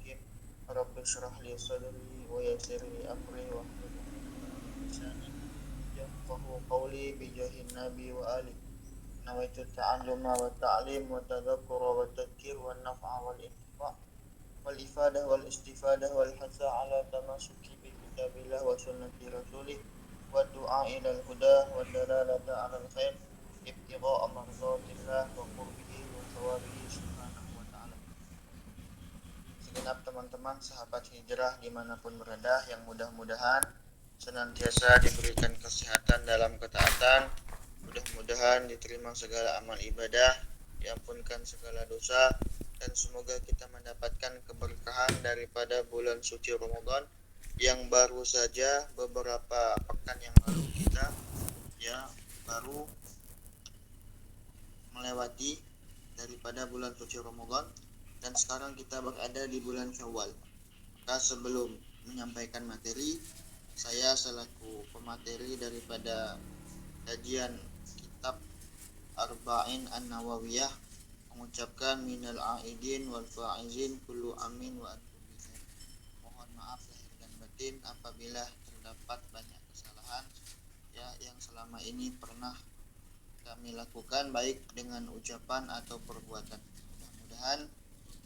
Bismillahirrahmanirrahim. Rabbi shrah li sadri wa yassir li amri wa hlul 'uqdatam min lisani yafqahu qawli bi jahin nabi wa ali. Nawaitu ta'alluma wa ta'lim wa tadhakkura wa tadhkir wa naf'a wal intifa' wal ifadah wal istifadah wal hasa ala tamasuki bi kitabillah wa sunnati rasulih wa du'a ila al huda wa dalalata ala al khair ibtigha'a mardatillah wa qurbihi wa thawabihi subhanahu wa ta'ala. Segenap teman-teman sahabat hijrah dimanapun berada, yang mudah-mudahan senantiasa diberikan kesehatan dalam ketaatan, mudah-mudahan diterima segala amal ibadah, diampunkan segala dosa, dan semoga kita mendapatkan keberkahan daripada bulan suci Ramadan yang baru saja beberapa pekan yang lalu kita baru melewati daripada bulan suci Ramadan, dan sekarang kita berada di bulan Syawal. Maka sebelum menyampaikan materi, saya selaku pemateri daripada kajian kitab Arba'in An-Nawawiyah mengucapkan minal aidin wal faizin kullu amin wa antum bikhair. Mohon maaf lahir dan batin apabila terdapat banyak kesalahan yang selama ini pernah kami lakukan baik dengan ucapan atau perbuatan. Mudah-mudahan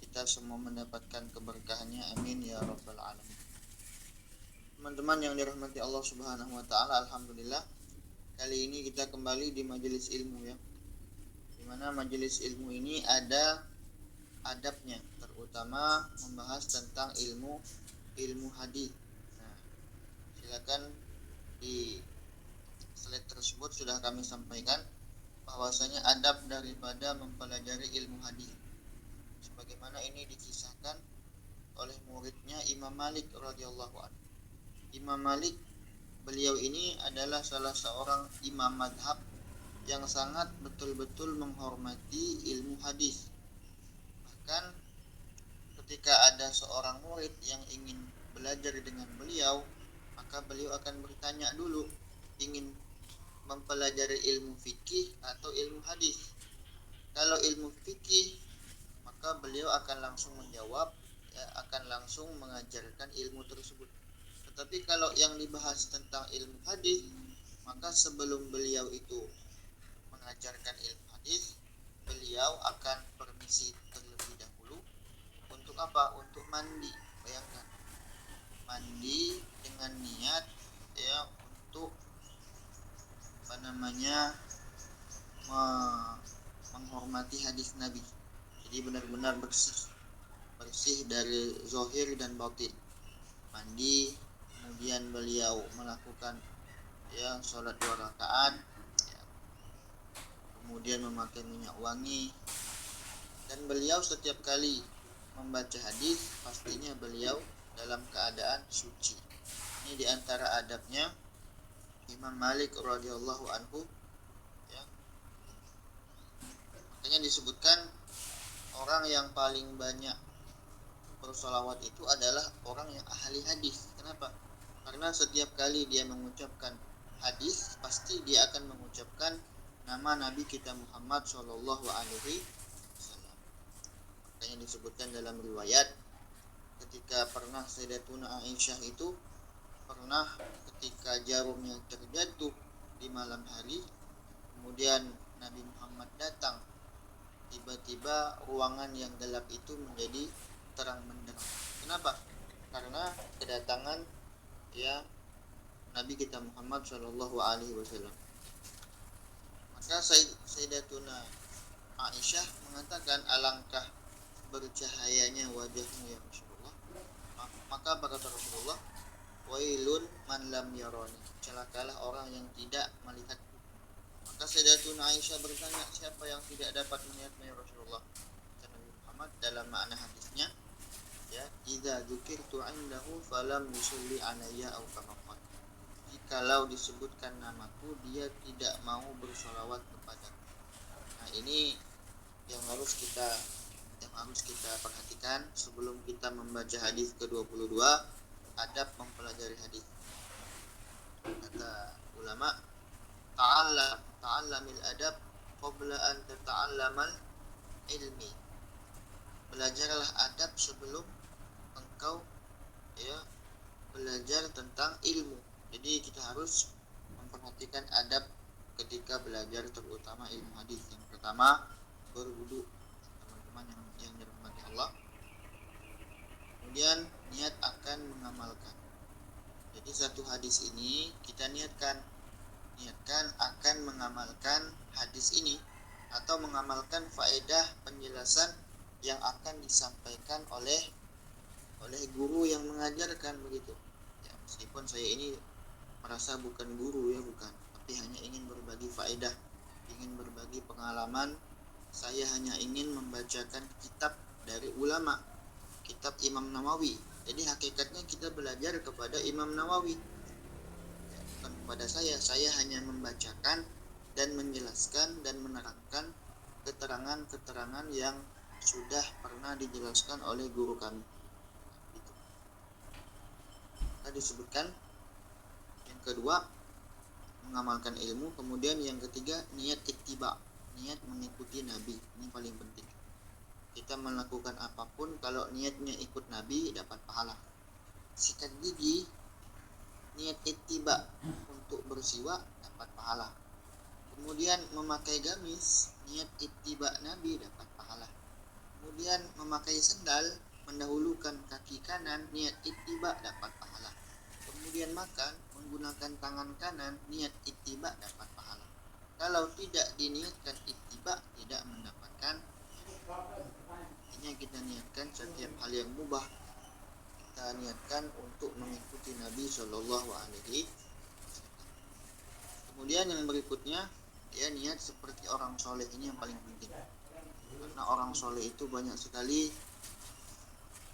kita semua mendapatkan keberkahannya, amin ya rabbal alamin. Teman-teman yang dirahmati Allah Subhanahu wa taala, alhamdulillah kali ini kita kembali di majelis ilmu ya. Di mana majelis ilmu ini ada adabnya, terutama membahas tentang ilmu hadis. Nah, silakan di slide tersebut sudah kami sampaikan bahwasanya adab daripada mempelajari ilmu hadis, sebagaimana ini dikisahkan oleh muridnya Imam Malik radhiyallahu anhu. Imam Malik, beliau ini adalah salah seorang imam madhab yang sangat betul-betul menghormati ilmu hadis. Bahkan ketika ada seorang murid yang ingin belajar dengan beliau, maka beliau akan bertanya dulu, ingin mempelajari ilmu fikih atau ilmu hadis. Kalau ilmu fikih, maka beliau akan langsung menjawab, akan langsung mengajarkan ilmu tersebut. Tetapi kalau yang dibahas tentang ilmu hadis, maka sebelum beliau itu mengajarkan ilmu hadis, beliau akan permisi terlebih dahulu. Untuk apa? Untuk mandi. Bayangkan, mandi dengan niat untuk menghormati hadis Nabi. Jadi benar-benar bersih dari zahir dan batin. Mandi, kemudian beliau melakukan sholat 2 rakaat, kemudian memakai minyak wangi, dan beliau setiap kali membaca hadis pastinya beliau dalam keadaan suci. Ini diantara adabnya Imam Malik radhiyallahu anhu ya. Makanya disebutkan orang yang paling banyak bersolawat itu adalah orang yang ahli hadis. Kenapa? Karena setiap kali dia mengucapkan hadis, pasti dia akan mengucapkan nama Nabi kita Muhammad sallallahu alaihi wasallam. Makanya disebutkan dalam riwayat, ketika pernah Sayyidatuna Aisyah itu pernah ketika jarumnya terjatuh di malam hari, kemudian Nabi Muhammad datang, tiba-tiba ruangan yang gelap itu menjadi terang benderang. Kenapa? Karena kedatangan Nabi kita Muhammad sallallahu alaihi wasallam. Maka Sayyidatuna Aisyah mengatakan, alangkah bercahayanya wajahmu ya Rasulullah. Maka berkata Rasulullah, wailun man lam yarani, celakalah orang yang tidak melihatku. Maka Sayyidatuna Aisyah bertanya, siapa yang tidak dapat melihatmu ya Rasulullah? Kata Nabi Muhammad dalam makna hadisnya, idza dzukirtu indahu falam yusalli alayya aw kama qala, jikalau disebutkan namaku dia tidak mau bersolawat kepadaku. Nah, ini yang harus kita perhatikan sebelum kita membaca hadis ke-22, adab mempelajari hadis. Kata ulama, ta'allamil adab qabla an tata'allamal ilmi. Belajarlah adab sebelum belajar tentang ilmu. Jadi kita harus memperhatikan adab ketika belajar, terutama ilmu hadis. Yang pertama, berwudu, teman-teman yang dirahmati Allah. Kemudian niat akan mengamalkan. Jadi satu hadis ini kita niatkan akan mengamalkan hadis ini atau mengamalkan faedah penjelasan yang akan disampaikan oleh guru yang mengajarkan, begitu. Ya, meskipun saya ini merasa bukan guru, ya bukan, tapi hanya ingin berbagi faedah, ingin berbagi pengalaman. Saya hanya ingin membacakan kitab dari ulama, kitab Imam Nawawi. Jadi hakikatnya kita belajar kepada Imam Nawawi, ya, bukan kepada saya hanya membacakan dan menjelaskan dan menerangkan keterangan-keterangan yang sudah pernah dijelaskan oleh guru kami. Itu tadi disebutkan. Yang kedua, mengamalkan ilmu. Kemudian yang ketiga, niat ittiba, niat mengikuti Nabi. Ini paling penting. Kita melakukan apapun kalau niatnya ikut Nabi, dapat pahala. Sikat gigi, niat ittiba untuk bersiwak, dapat pahala. Kemudian memakai gamis, niat ittiba Nabi, dapat pahala. Kemudian memakai sendal, mendahulukan kaki kanan, niat ittiba, dapat pahala. Kemudian makan, menggunakan tangan kanan, niat ittiba, dapat pahala. Kalau tidak diniatkan ittiba, tidak mendapatkan. Artinya kita niatkan setiap hal yang mubah, kita niatkan untuk mengikuti Nabi Shallallahu Alaihi Wasallam. Kemudian yang berikutnya, ya, niat seperti orang soleh. Ini yang paling penting, karena orang soleh itu banyak sekali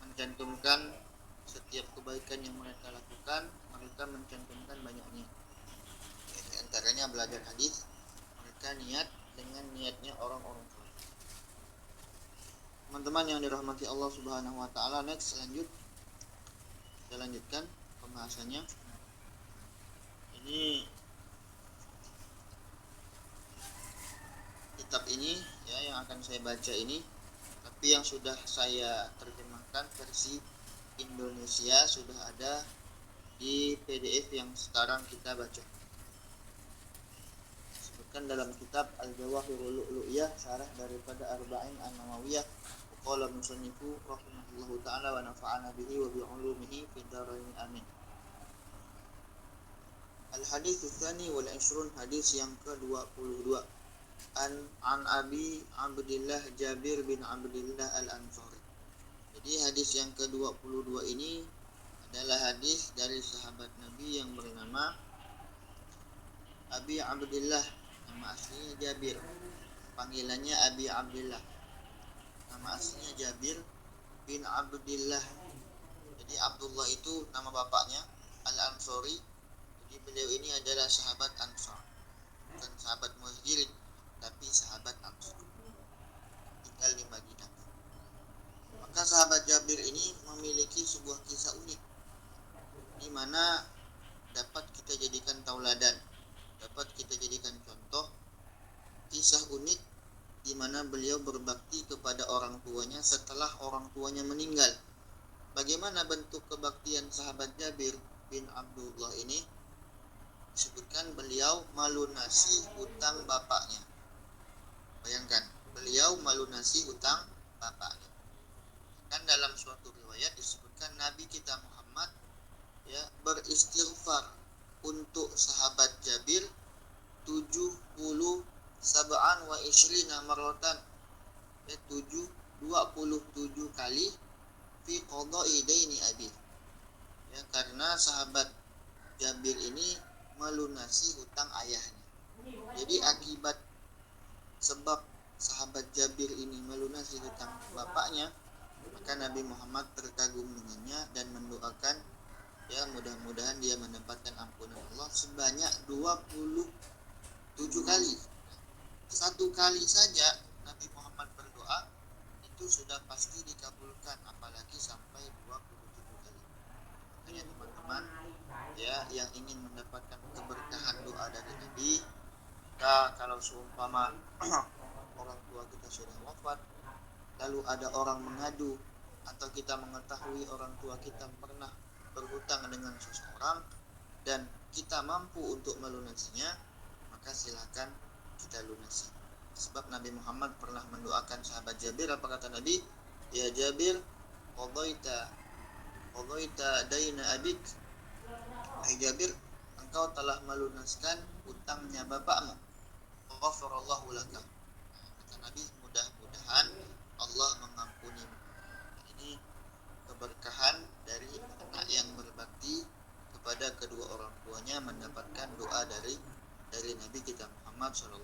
mencantumkan setiap kebaikan yang mereka lakukan, mereka mencantumkan banyak niat. Di antaranya belajar hadis, mereka niat dengan niatnya orang-orang soleh. Teman-teman yang dirahmati Allah Subhanahu wa taala, next saya lanjutkan pembahasannya. Ini kitab ini, ya, yang akan saya baca ini, tapi yang sudah saya terjemahkan versi Indonesia sudah ada di PDF yang sekarang kita baca. Disebutkan dalam kitab Al-Jawahirul Lu'lu'iyah, syarah daripada Arba'in An-Nawawiyah. Qala musannifu rahimahullahu ta'ala wa nafa'ana bihi wa bi 'ulumihi fid dharain amin. Al-hadits tsani wal 20, hadis yang ke-22. An Abi Abdillah Jabir bin Abdillah Al-Ansari. Jadi hadis yang ke-22 ini adalah hadis dari sahabat Nabi yang bernama Abi Abdillah, nama aslinya Jabir, panggilannya Abi Abdillah. Nama aslinya Jabir bin Abdillah. Jadi Abdullah itu nama bapaknya, Al-Ansari. Jadi beliau ini adalah sahabat Ansar, bukan sahabat Muhajirin, tapi sahabat Ansar, tinggal di Madinah. Maka sahabat Jabir ini memiliki sebuah kisah unik, di mana dapat kita jadikan tauladan, dapat kita jadikan contoh. Kisah unik di mana beliau berbakti kepada orang tuanya setelah orang tuanya meninggal. Bagaimana bentuk kebaktian sahabat Jabir bin Abdullah ini? Disebutkan beliau melunasi hutang bapaknya. Bayangkan, beliau melunasi hutang bapaknya. Kan dalam suatu riwayat disebutkan Nabi kita Muhammad, ya, beristighfar untuk sahabat Jabir 27 marratan, ya, 27 kali fi qada'i daini abi, ya, karena sahabat Jabir ini melunasi hutang ayahnya. Jadi akibat sebab sahabat Jabir ini melunasi hutang bapaknya, maka Nabi Muhammad terkagum dengannya dan mendoakan, ya, mudah-mudahan dia mendapatkan ampunan Allah sebanyak 27 kali. Satu kali saja Nabi Muhammad berdoa itu sudah pasti dikabulkan, apalagi sampai 27 kali. Makanya teman-teman, ya, yang ingin mendapatkan keberkahan doa dari Nabi, kita kalau seumpama orang tua kita sudah wafat, lalu ada orang mengadu, atau kita mengetahui orang tua kita pernah berhutang dengan seseorang dan kita mampu untuk melunasinya, maka silakan kita lunasi. Sebab Nabi Muhammad pernah mendoakan sahabat Jabir, apa kata Nabi? Ya Jabir, qadaita daina abik. Hai Jabir, engkau telah melunaskan hutangnya bapakmu. Ghafarallahu laka. Kata Nabi, mudah-mudahan Allah mengampunimu. Ini keberkahan dari anak yang berbakti kepada kedua orang tuanya, mendapatkan doa dari Nabi kita Muhammad SAW.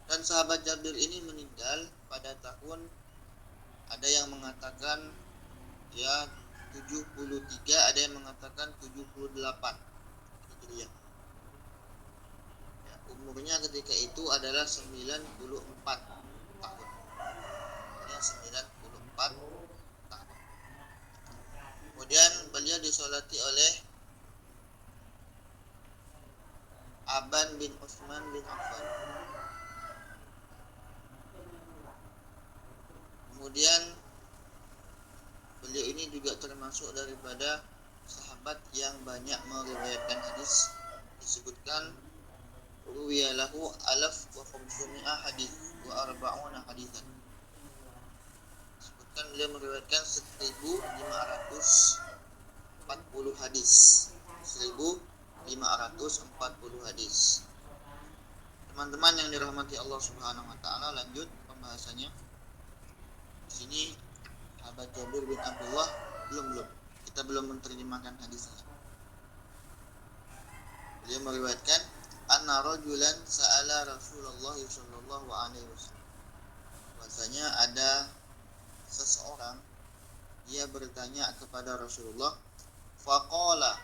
Dan sahabat Jabir ini meninggal pada tahun, ada yang mengatakan ya 73, ada yang mengatakan 78 Hijriah. Ya, umurnya ketika itu adalah 94 tahun. Ya, 94 tahun. Kemudian beliau disolati oleh Aban bin Utsman bin Affan. Kemudian beliau ini juga termasuk daripada sahabat yang banyak meriwayatkan hadis. Disebutkan ruwiyalahu alaf wa khamsumi'a hadis wa arba'una hadisan. Disebutkan beliau meriwayatkan 1540 hadis. 1540 hadis. Teman-teman yang dirahmati Allah Subhanahu wa taala, lanjut pembahasannya. Di sini sahabat Jabir bin Abdullah belum. Kita belum menerjemahkan hadisnya. Beliau meriwayatkan anna rajulan sa'ala Rasulullah sallallahu alaihi wasallam. Bahwasanya ada seseorang, dia bertanya kepada Rasulullah, faqala,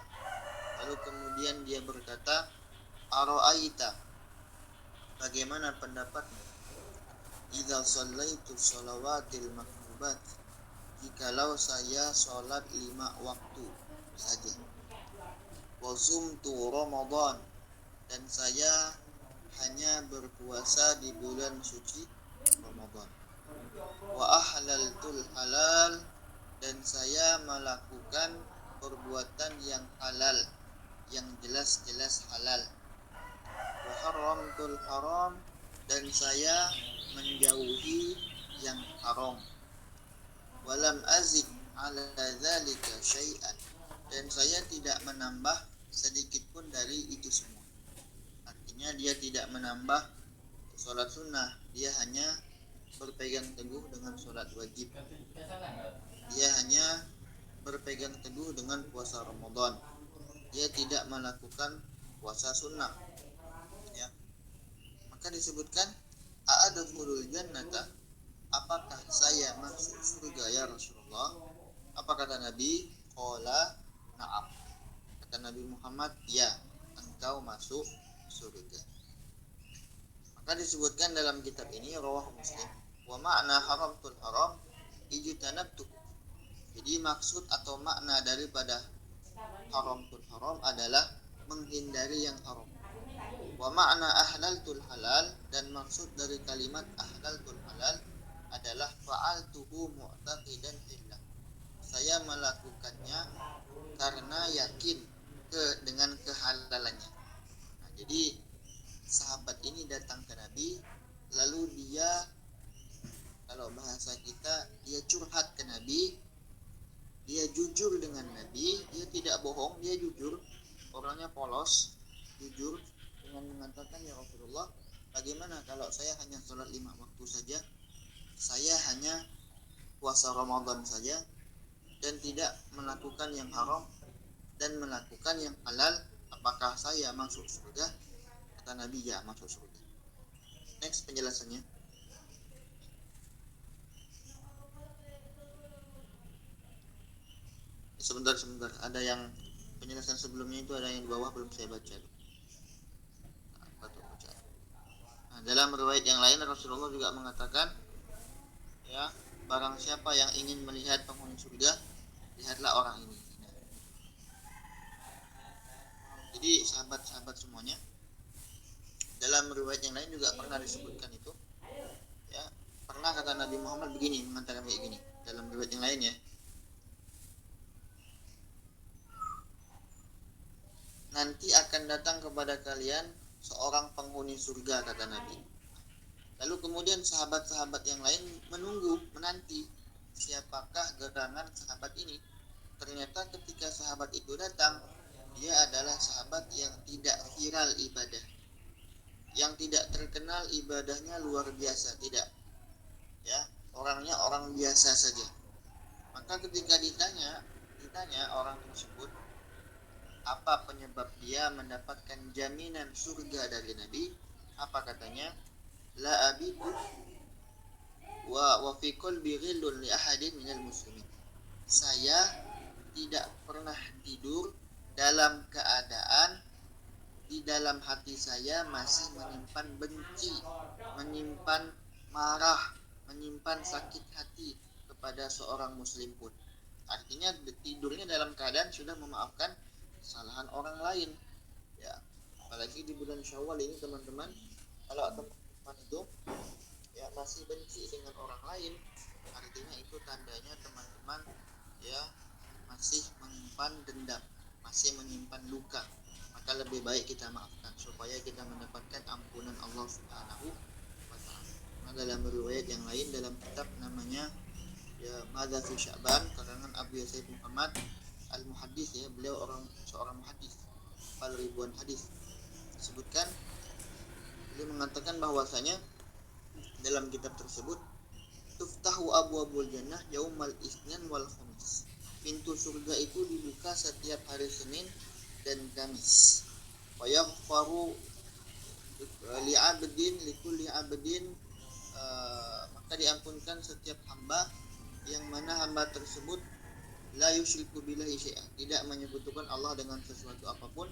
lalu kemudian dia berkata, ara'aita, bagaimana pendapatmu, idza shallaitu shalawatil maktubat, jikalau saya sholat 5 waktu saja, wa sumtu Ramadan, dan saya hanya berpuasa di bulan suci Ramadan, wa ahlaltul halal, dan saya melakukan perbuatan yang halal, yang jelas-jelas halal, wa haramtul haram, dan saya menjauhi yang haram, walam azid ala dzalika syai'an, dan saya tidak menambah sedikit pun dari itu semua. Artinya dia tidak menambah sholat sunnah, dia hanya berpegang teguh dengan sholat wajib, dia hanya berpegang teguh dengan puasa Ramadan, dia tidak melakukan puasa sunnah. Ya. Maka disebutkan a'adkhulul jannata, apakah saya masuk surga ya Rasulullah? Apa kata Nabi? Qala na'am. Kata Nabi Muhammad, ya, engkau masuk surga. Maka disebutkan dalam kitab ini, rawahu Muslim, wa ma'na haramtul haram ijtanabtu. Jadi maksud atau makna daripada haramtul haram adalah menghindari yang haram. Wa ma'na ahlaltul halal, dan maksud dari kalimat ahlaltul halal adalah fa'altuhu mu'taqidan fillah. Saya melakukannya karena yakin dengan kehalalannya. Nah, jadi sahabat ini datang ke Nabi, lalu dia, kalau bahasa kita, dia curhat ke Nabi, dia jujur dengan Nabi, dia tidak bohong, dia jujur, orangnya polos, jujur dengan mengatakan, ya Rasulullah, bagaimana kalau saya hanya sholat 5 waktu saja, saya hanya puasa Ramadan saja, dan tidak melakukan yang haram dan melakukan yang halal, apakah saya masuk surga? Kata Nabi, ya, masuk surga. Next penjelasannya. Sebentar, ada yang penjelasan sebelumnya itu, ada yang di bawah belum saya baca. Nah, dalam riwayat yang lain Rasulullah juga mengatakan, ya, barang siapa yang ingin melihat penghuni surga, lihatlah orang ini. Jadi sahabat-sahabat semuanya, dalam riwayat yang lain juga pernah disebutkan itu, ya, pernah kata Nabi Muhammad begini, mengatakan kayak gini dalam riwayat yang lain, ya, akan datang kepada kalian seorang penghuni surga, kata Nabi. Lalu kemudian sahabat-sahabat yang lain menanti siapakah gerangan sahabat ini. Ternyata ketika sahabat itu datang, dia adalah sahabat yang tidak viral ibadah, yang tidak terkenal ibadahnya luar biasa, tidak. Ya, orangnya orang biasa saja. Maka ketika ditanya orang tersebut apa penyebab dia mendapatkan jaminan surga dari Nabi, apa katanya? La abidu wa fi qalbi ghillun li ahadin minal muslimin. Saya tidak pernah tidur dalam keadaan di dalam hati saya masih menyimpan benci, menyimpan marah, menyimpan sakit hati kepada seorang muslim pun. Artinya tidurnya dalam keadaan sudah memaafkan kesalahan orang lain. Ya, apalagi di bulan Syawal ini teman-teman, kalau teman-teman itu ya masih benci dengan orang lain, artinya itu tandanya teman-teman ya masih menyimpan dendam, masih menyimpan luka. Maka lebih baik kita maafkan supaya kita mendapatkan ampunan Allah Subhanahu wa taala. Nah, dalam riwayat yang lain dalam kitab namanya ya Madza fi Sya'ban karangan Abu Yazid Muhammad Al-Muhaddits, ya, beliau seorang muhaddis, hafal ribuan hadis. Disebutkan beliau mengatakan bahwasanya dalam kitab tersebut tuftahu abwabul jannah yaumal isnin wal khamis. Pintu surga itu dibuka setiap hari Senin dan Kamis. Wa yaghfaru li'abdin likulli abdin, maka diampunkan setiap hamba yang mana hamba tersebut la yusyriku billahi syai'an, tidak menyekutukan Allah dengan sesuatu apapun,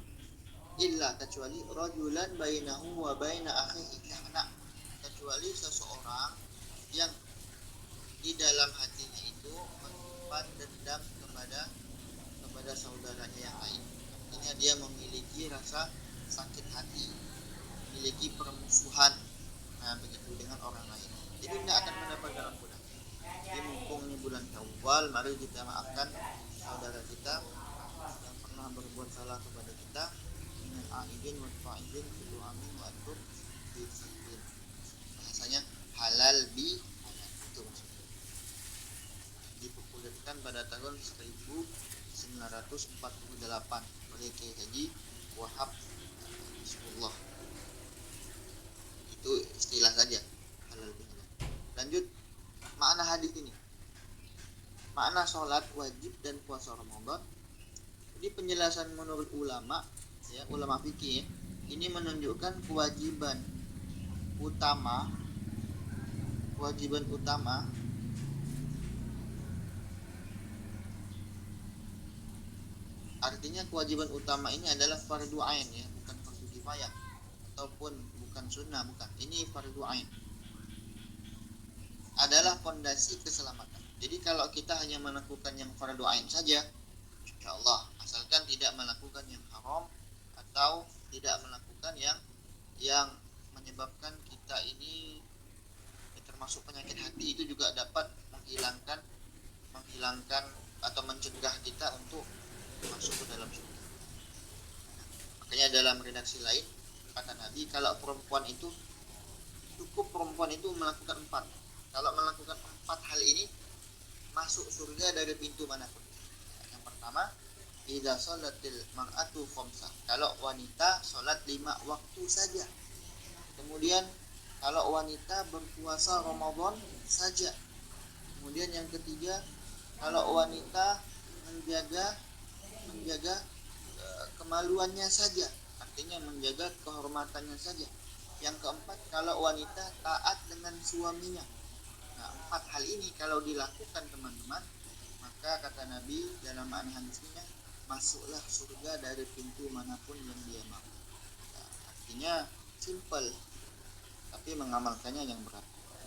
illa kecuali rajulan bainahu wa baina akhihi syahna, kecuali seseorang yang di dalam hatinya itu menyimpan dendam kepada saudaranya yang lain. Artinya dia memiliki rasa sakit hati, memiliki permusuhan, nah begitu dengan orang lain. Jadi tidak akan mendapatkan ampunan. Jadi mumpung ini bulan Syawal, mari kita maafkan saudara kita yang pernah berbuat salah kepada kita. Minal aidin wal fa'idin kullu amin wa antum bi khairin. Bahasanya halal bi halal, itu maksudnya. Dipopulerkan pada tahun 1948 oleh Kiai Haji Wahab Bismillah. Itu istilah saja, halal bi halal. Lanjut makna hadis ini. Makna sholat wajib dan puasa Ramadan. Jadi penjelasan menurut ulama, ya, ulama fikih, ini menunjukkan kewajiban utama artinya kewajiban utama ini adalah fardu ain, ya, bukan fardu kifayah ataupun bukan sunnah, bukan. Ini fardu ain, adalah fondasi keselamatan. Jadi kalau kita hanya melakukan yang fardu ain saja, insyaallah, asalkan tidak melakukan yang haram atau tidak melakukan yang menyebabkan kita ini termasuk penyakit hati, itu juga dapat menghilangkan atau mencegah kita untuk masuk ke dalam surga. Makanya dalam redaksi lain kata Nabi, kalau perempuan itu cukup melakukan 4. Kalau melakukan 4 hal ini masuk surga dari pintu manapun. Yang pertama, idza sholatil mar'atu khamsa. Kalau wanita sholat 5 waktu saja. Kemudian kalau wanita berpuasa Ramadan saja. Kemudian yang ketiga, kalau wanita menjaga kemaluannya saja, artinya menjaga kehormatannya saja. Yang keempat, kalau wanita taat dengan suaminya. Nah, 4 hal ini kalau dilakukan teman-teman, maka kata Nabi dalam makna hadisnya, masuklah surga dari pintu manapun yang dia mau. Nah, artinya simple, tapi mengamalkannya yang berat.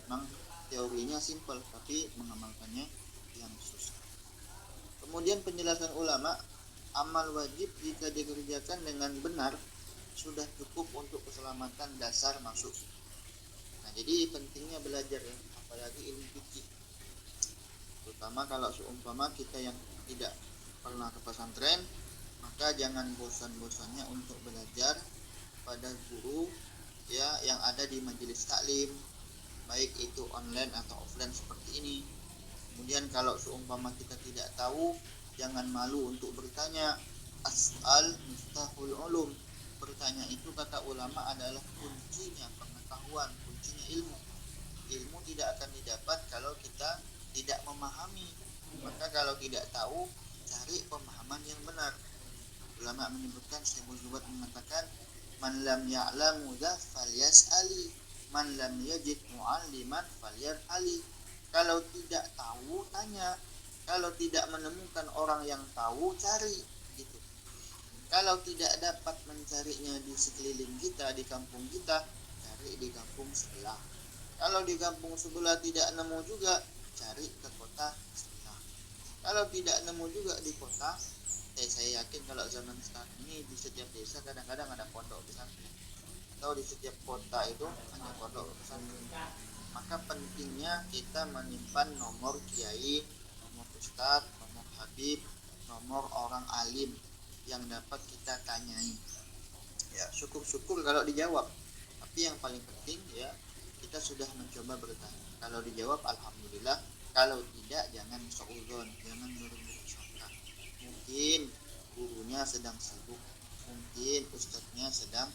Memang teorinya simple, tapi mengamalkannya yang susah. Kemudian penjelasan ulama, amal wajib jika dikerjakan dengan benar sudah cukup untuk keselamatan dasar masuk. Nah, jadi pentingnya belajar, ya, apalagi ilmu fikih. Terutama kalau seumpama kita yang tidak pernah ke pesantren, Maka jangan bosan-bosannya untuk belajar pada guru ya yang ada di majelis taklim, baik itu online atau offline seperti ini. Kemudian kalau seumpama kita tidak tahu, jangan malu untuk bertanya. As'al miftahul ulum. Bertanya itu kata ulama adalah kuncinya pengetahuan, kuncinya ilmu. Ilmu tidak akan didapat kalau kita tidak memahami. Maka kalau tidak tahu, cari pemahaman yang benar. Ulama menyebutkan, Syekh Zubat mengatakan, man lam ya'lamu dha falyas'ali, man lam yajid mu'alliman falyarhali. Kalau tidak tahu, tanya. Kalau tidak menemukan orang yang tahu, cari. Gitu. Kalau tidak dapat mencarinya di sekeliling kita, di kampung kita, cari di kampung sebelah. Kalau di kampung sebelah tidak nemu juga, cari ke kota sebelah. Kalau tidak nemu juga di kota, saya yakin kalau zaman sekarang ini di setiap desa kadang-kadang ada pondok pesantren, atau di setiap kota itu ada pondok pesantren. Maka pentingnya kita menyimpan nomor kiai, nomor ustadz, nomor habib, nomor orang alim yang dapat kita tanyai. Ya, syukur-syukur kalau dijawab. Tapi yang paling penting ya, kita sudah mencoba bertanya. Kalau dijawab alhamdulillah, kalau tidak jangan suudzon, jangan berburuk sangka. Mungkin gurunya sedang sibuk, mungkin ustadznya sedang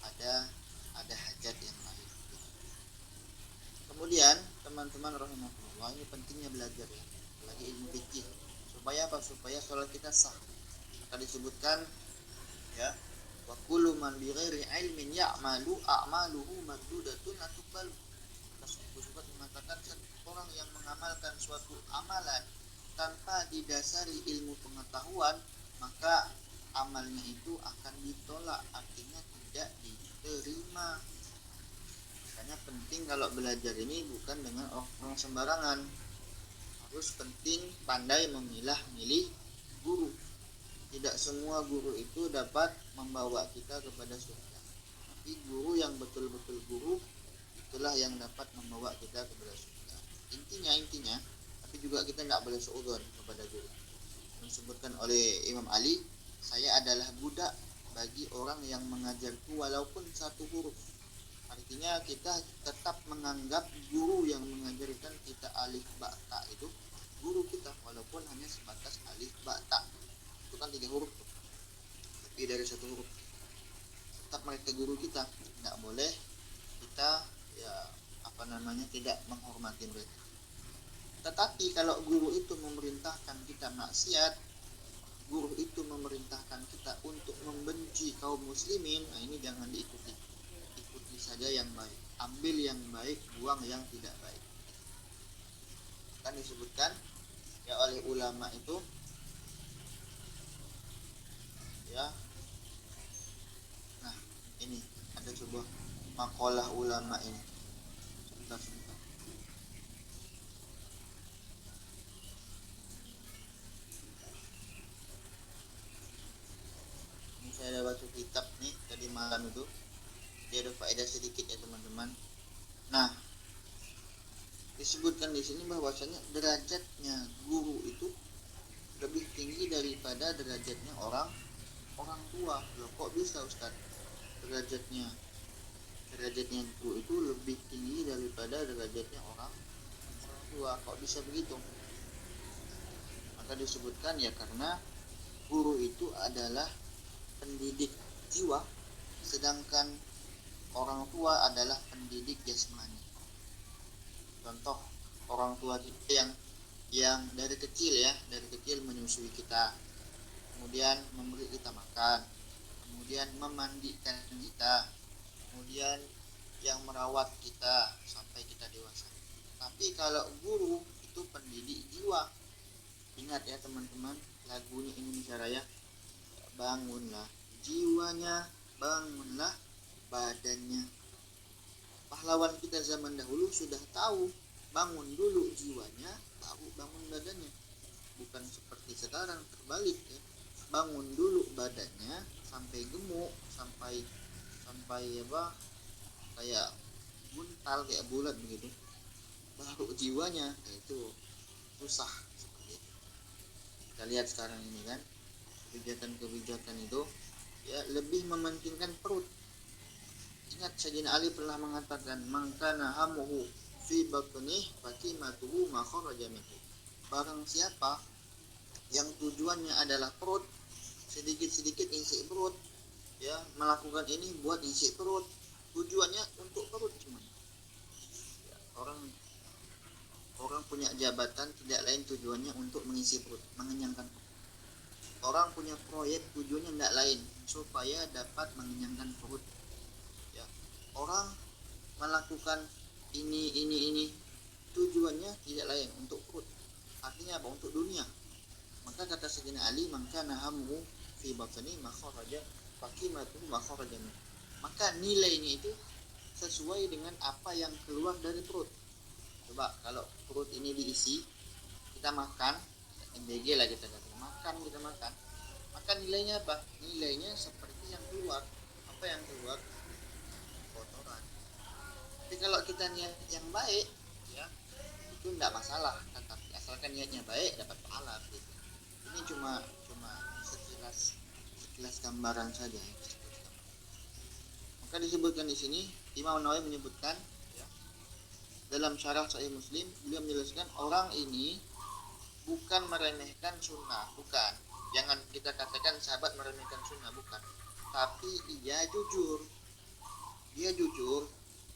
ada hajat yang lain. Kemudian teman-teman rahimahullah, ini pentingnya belajar ya, lagi ilmu fikih. Supaya apa? Supaya sholat kita sah. Maka disebutkan ya, wa kullu man bi ghairi ilmin ya'malu a'maluhu mardudatun la tuqbalu. Disebut mengatakan orang yang mengamalkan suatu amalan tanpa didasari ilmu pengetahuan, maka amalnya itu akan ditolak, artinya tidak diterima. Makanya penting kalau belajar ini bukan dengan orang sembarangan. Harus penting pandai memilah-milih guru. Tidak semua guru itu dapat membawa kita kepada surga. Tapi guru yang betul-betul guru, itulah yang dapat membawa kita kepada surga. Intinya, tapi juga kita tidak boleh suudzon kepada guru. Disebutkan oleh Imam Ali, saya adalah budak bagi orang yang mengajarku walaupun satu huruf. Artinya kita tetap menganggap guru yang mengajarkan kita alif ba ta itu guru kita, walaupun hanya sebatas alif ba ta. Itu kan 3 huruf tuh. Lebih dari 1 huruf. Tetap mereka guru kita. Tidak boleh kita tidak menghormati mereka. Tetapi kalau guru itu memerintahkan kita maksiat, guru itu memerintahkan kita untuk membenci kaum muslimin, nah ini jangan diikuti. Ikuti saja yang baik, ambil yang baik, buang yang tidak baik. Kan disebutkan ya oleh ulama itu ya. Nah, ini ada sebuah makalah ulama ini. Sebentar. Ini saya ada baca kitab nih tadi malam itu. Dia ada faedah sedikit ya teman-teman. Nah, disebutkan di sini bahwasanya derajatnya guru itu lebih tinggi daripada derajatnya orang tua. Loh, kok bisa Ustaz? Derajatnya guru itu lebih tinggi daripada derajatnya orang tua. Kok bisa begitu? Maka disebutkan ya karena guru itu adalah pendidik jiwa, sedangkan orang tua adalah pendidik jasmani. Contoh, orang tua kita yang dari kecil menyusui kita, kemudian memberi kita makan, kemudian memandikan kita, kemudian yang merawat kita sampai kita dewasa. Tapi kalau guru itu pendidik jiwa. Ingat ya teman-teman, lagunya Indonesia Raya, bangunlah jiwanya, bangunlah badannya. Pahlawan kita zaman dahulu sudah tahu, bangun dulu jiwanya, baru bangun badannya. Bukan seperti sekarang terbalik ya. Bangun dulu badannya sampai gemuk, sampai kayak buntal, kayak bulat begitu. Baru jiwanya itu susah seperti itu. Kita lihat sekarang ini kan, kebijakan-kebijakan itu ya lebih mementingkan perut. Ingat Sayyidina Ali pernah mengatakan, "Man kana hamuhu fi batnih fatimatuhu ma kharaja minhu." Barang siapa yang tujuannya adalah perut, sedikit-sedikit isi perut, ya melakukan ini buat isi perut, tujuannya untuk perut cuma. Ya, orang punya jabatan tidak lain tujuannya untuk mengisi perut, mengenyangkan perut. Orang punya proyek tujuannya tidak lain supaya dapat mengenyangkan perut. Ya, orang melakukan ini tujuannya tidak lain untuk perut. Artinya apa? Untuk dunia. Maka kata Sayyidina Ali, "Maka nahamu fi batni makharaja fakimatu makharaja." Maka nilainya itu sesuai dengan apa yang keluar dari perut. Coba kalau perut ini diisi, kita makan, MBG lah kita kata, kita makan. Maka nilainya apa? Nilainya seperti yang keluar. Apa yang keluar? Kotoran. Tapi kalau kita niat yang baik, ya itu tidak masalah. Tetapi asalkan niatnya baik, dapat pahala. Gitu. Ini cuma sekilas gambaran saja. Ya. Maka disebutkan di sini, Imam Nawawi menyebutkan ya, dalam syarah Sahih Muslim, beliau menjelaskan orang ini bukan meremehkan sunnah, bukan. Jangan kita katakan sahabat meremehkan sunnah, bukan. Tapi dia jujur,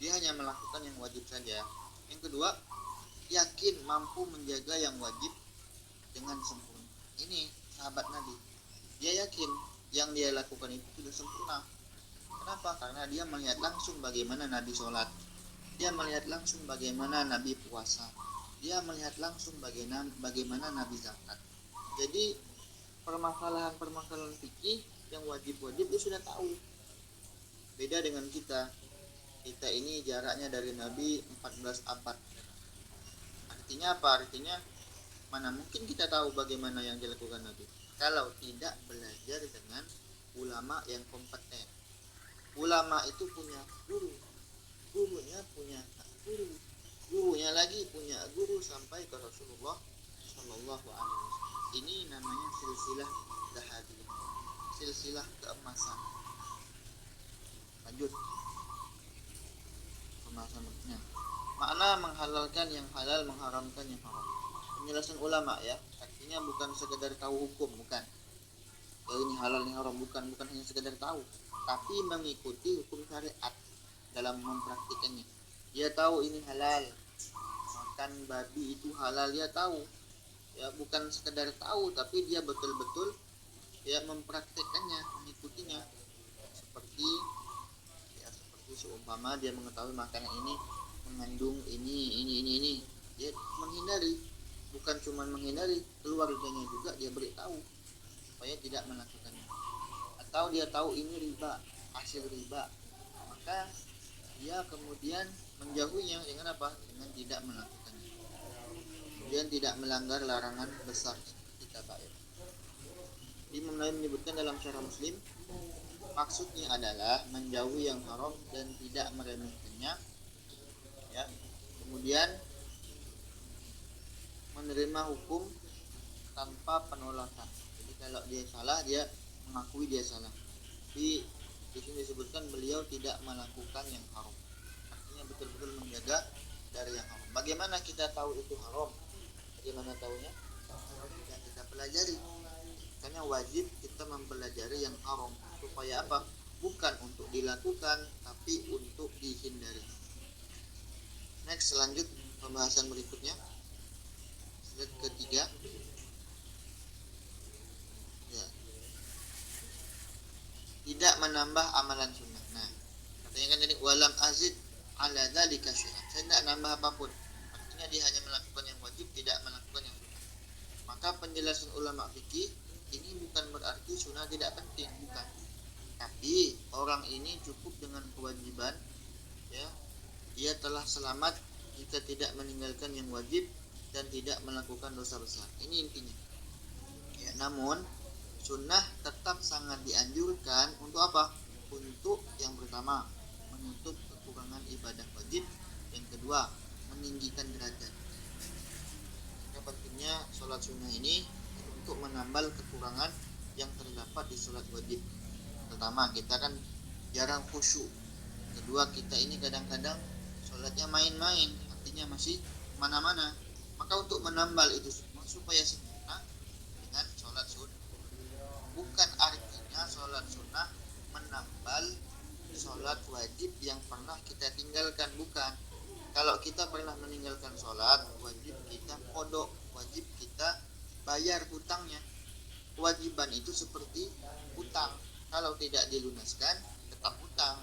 dia hanya melakukan yang wajib saja. Yang kedua, yakin mampu menjaga yang wajib dengan sempurna. Ini sahabat Nabi, dia yakin yang dia lakukan itu sudah sempurna. Kenapa? Karena dia melihat langsung bagaimana Nabi sholat, dia melihat langsung bagaimana Nabi puasa, dia melihat langsung bagaimana Nabi zakat. Jadi permasalahan fikih yang wajib-wajib dia sudah tahu. Beda dengan kita ini jaraknya dari Nabi 14 abad. Artinya apa? Artinya mana mungkin kita tahu bagaimana yang dilakukan Nabi kalau tidak belajar dengan ulama yang kompeten. Ulama itu punya guru, gurunya punya guru, gurunya lagi punya guru sampai ke Rasulullah Shallallahu Alaihi Wasallam. Ini namanya silsilah dahabiyah, silsilah keemasan. Lanjut pembahasan berikutnya. Makna menghalalkan yang halal, mengharamkan yang haram. Penjelasan ulama ya, artinya bukan sekedar tahu hukum, bukan. Ya ini halal ini haram, bukan hanya sekedar tahu, tapi mengikuti hukum syariat dalam mempraktikannya. Dia tahu ini halal, makan babi itu halal, dia tahu. Ya bukan sekedar tahu, tapi dia betul-betul ya mempraktikannya, mengikutinya. Seperti seumpama dia mengetahui makanan ini mengandung ini, dia menghindari. Bukan cuma menghindari, keluarganya juga dia beritahu supaya tidak melakukannya. Atau dia tahu ini riba, hasil riba, maka dia kemudian menjauhinya dengan apa? Dengan tidak melakukannya. Kemudian tidak melanggar larangan besar seperti kabair. Imam Nawawi menyebutkan dalam syarah Muslim, maksudnya adalah menjauhi yang haram dan tidak meremehkannya. Ya. Kemudian menerima hukum tanpa penolakan. Jadi kalau dia salah, dia mengakui dia salah. Tapi di sini disebutkan beliau tidak melakukan yang haram. Artinya betul-betul menjaga dari yang haram. Bagaimana kita tahu itu haram? Bagaimana tahunya? Ya kita pelajari. Karena wajib kita mempelajari yang haram. Supaya apa? Bukan untuk dilakukan, tapi untuk dihindari. Next, lanjut pembahasan berikutnya. Slide ketiga. Ya. Tidak menambah amalan sunnah. Nah, katanya kan tadi walam azid ala dzalika syai'an. Saya tidak nambah apapun. Artinya dia hanya melakukan yang wajib, tidak melakukan yang sunnah. Maka penjelasan ulama fikih ini bukan berarti sunnah tidak penting, bukan. Tapi orang ini cukup dengan kewajiban, ya, dia telah selamat jika tidak meninggalkan yang wajib dan tidak melakukan dosa besar. Ini intinya. Ya, namun sunnah tetap sangat dianjurkan untuk apa? Untuk yang pertama, menutup kekurangan ibadah wajib. Yang kedua, meninggikan derajat. Maka pentingnya sholat sunnah ini untuk menambal kekurangan yang terdapat di sholat wajib. Pertama, kita kan jarang khusyuk. Kedua, kita ini kadang-kadang sholatnya main-main, artinya masih mana-mana. Maka untuk menambal itu semua supaya sempurna dengan sholat sunnah. Bukan artinya sholat sunnah menambal sholat wajib yang pernah kita tinggalkan, bukan. Kalau kita pernah meninggalkan sholat, wajib kita kodok, wajib kita bayar hutangnya. Kewajiban itu seperti hutang, kalau tidak dilunaskan tetap hutang,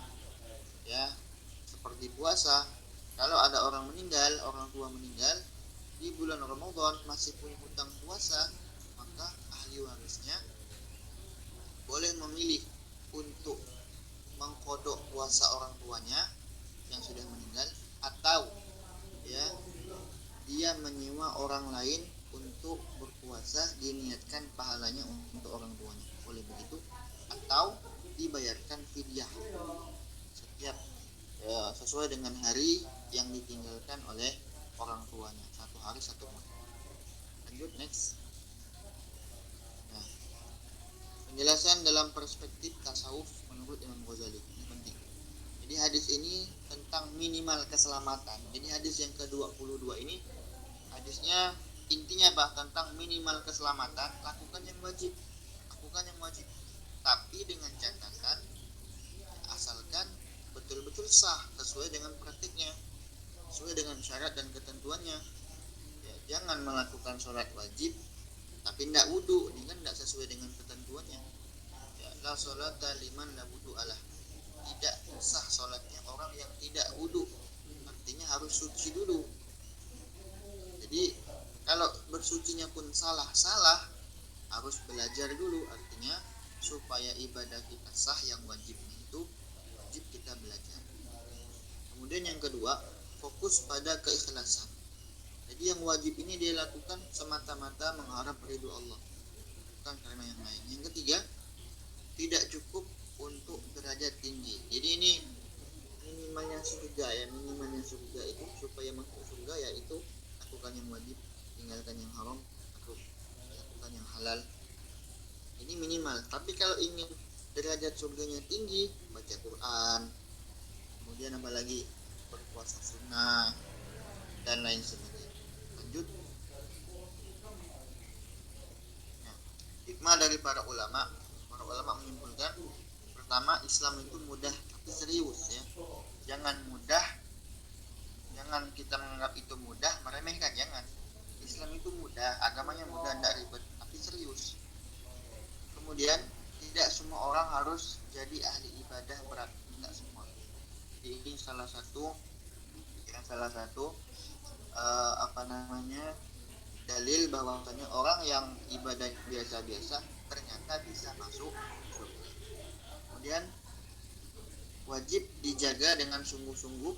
ya. Seperti puasa, kalau ada orang meninggal, orang tua meninggal di bulan Ramadan masih punya hutang puasa, maka ahli warisnya boleh memilih untuk mengkodok puasa orang tuanya yang sudah meninggal, atau ya dia menyewa orang lain untuk berpuasa, diniatkan pahalanya untuk orang tuanya, boleh begitu. Atau dibayarkan fidyah setiap sesuai dengan hari yang ditinggalkan oleh orang tuanya, 1 hari 1 malam. Lanjut next. Nah, penjelasan dalam perspektif tasawuf menurut Imam Ghazali ini penting. Jadi hadis ini tentang minimal keselamatan. Jadi hadis yang ke-22 ini hadisnya intinya tentang minimal keselamatan, lakukan yang wajib. Tapi dengan catatan, asalkan betul-betul sah sesuai dengan praktiknya, sesuai dengan syarat dan ketentuannya. Ya, jangan melakukan sholat wajib tapi tidak wudu, ini kan tidak sesuai dengan ketentuannya. Ya, la sholata liman la wudu alah. Tidak sah sholatnya orang yang tidak wudu, artinya harus suci dulu. Jadi kalau bersucinya pun salah, harus belajar dulu, artinya supaya ibadah kita sah yang wajibnya itu wajib kita belajar. Kemudian yang kedua, fokus pada keikhlasan. Jadi yang wajib ini dia lakukan semata-mata mengharap ridho Allah, bukan karena yang lain. Yang ketiga, tidak cukup untuk derajat tinggi. Jadi ini minimalnya surga itu, supaya masuk surga yaitu lakukan yang wajib, tinggalkan yang haram, lakukan yang halal. Ini minimal. Tapi kalau ingin derajat surganya tinggi, baca Quran, kemudian apalagi berpuasa sunnah dan lain sebagainya. Lanjut. Nah, hikmah dari para ulama menyimpulkan, pertama, Islam itu mudah tapi serius, ya. Jangan kita menganggap itu mudah, meremehkan, jangan. Islam itu mudah, agamanya mudah, tidak ribet, tapi serius. Kemudian tidak semua orang harus jadi ahli ibadah berat, tidak semua. Jadi ini salah satu dalil bahwasanya orang yang ibadah biasa-biasa ternyata bisa masuk surga. Kemudian wajib dijaga dengan sungguh-sungguh,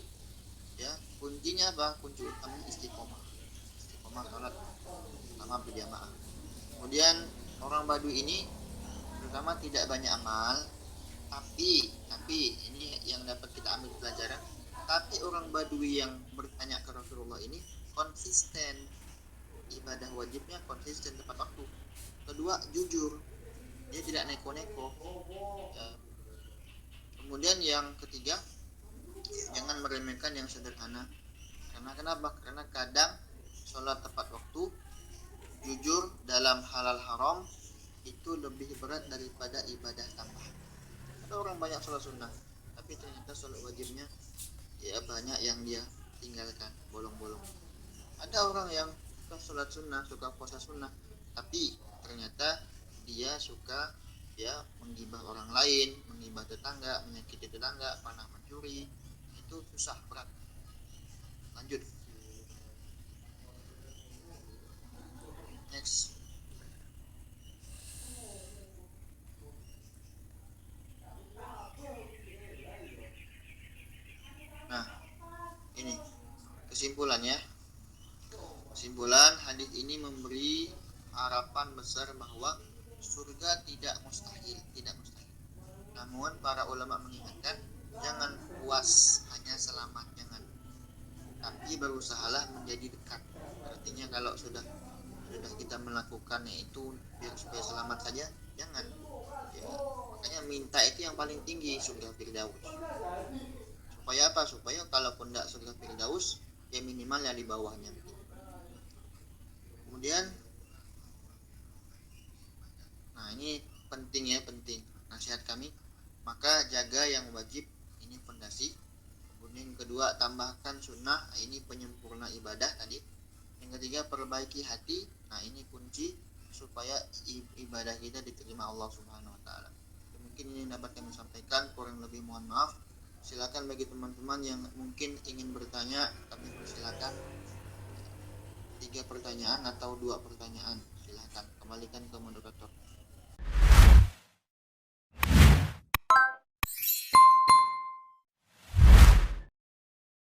ya. Kuncinya apa? Kunci utamanya istiqomah salat sama berjamaah. Kemudian orang Badui ini pertama tidak banyak amal, tapi ini yang dapat kita ambil pelajaran. Tapi orang Badui yang bertanya ke Rasulullah ini konsisten ibadah wajibnya, konsisten tepat waktu. Kedua, jujur, dia tidak neko-neko, ya. Kemudian yang ketiga, jangan meremehkan yang sederhana. Karena kenapa? Karena kadang sholat tepat waktu, jujur dalam halal haram itu lebih berat daripada ibadah tambahan. Ada orang banyak sholat sunnah, tapi ternyata sholat wajibnya ya banyak yang dia tinggalkan, bolong-bolong. Ada orang yang suka sholat sunnah, suka puasa sunnah, tapi ternyata dia suka menggibah orang lain, menggibah tetangga, menyakiti tetangga, pernah mencuri. Itu susah, berat. Lanjut. Next. Nah, ini kesimpulannya. Kesimpulan hadis ini memberi harapan besar bahwa surga tidak mustahil. Namun para ulama mengingatkan, jangan puas hanya selamat, jangan. Tapi berusahalah menjadi dekat. Artinya kalau sudah sudah kita melakukannya itu biar supaya selamat saja, jangan ya. Makanya minta itu yang paling tinggi, surga firdaus. Supaya apa? Supaya kalaupun tidak surga firdaus, ya minimal ya di bawahnya. Kemudian, nah ini penting ya, penting nasihat kami. Maka jaga yang wajib, ini fondasi. Kemudian yang kedua, tambahkan sunnah, ini penyempurna ibadah tadi. Yang ketiga, perbaiki hati, nah ini kunci supaya ibadah kita diterima Allah Subhanahu wa taala. Mungkin ini dapat kami sampaikan, kurang lebih mohon maaf. Silakan bagi teman-teman yang mungkin ingin bertanya, kami persilakan 3 pertanyaan atau 2 pertanyaan. Silakan kembalikan ke moderator.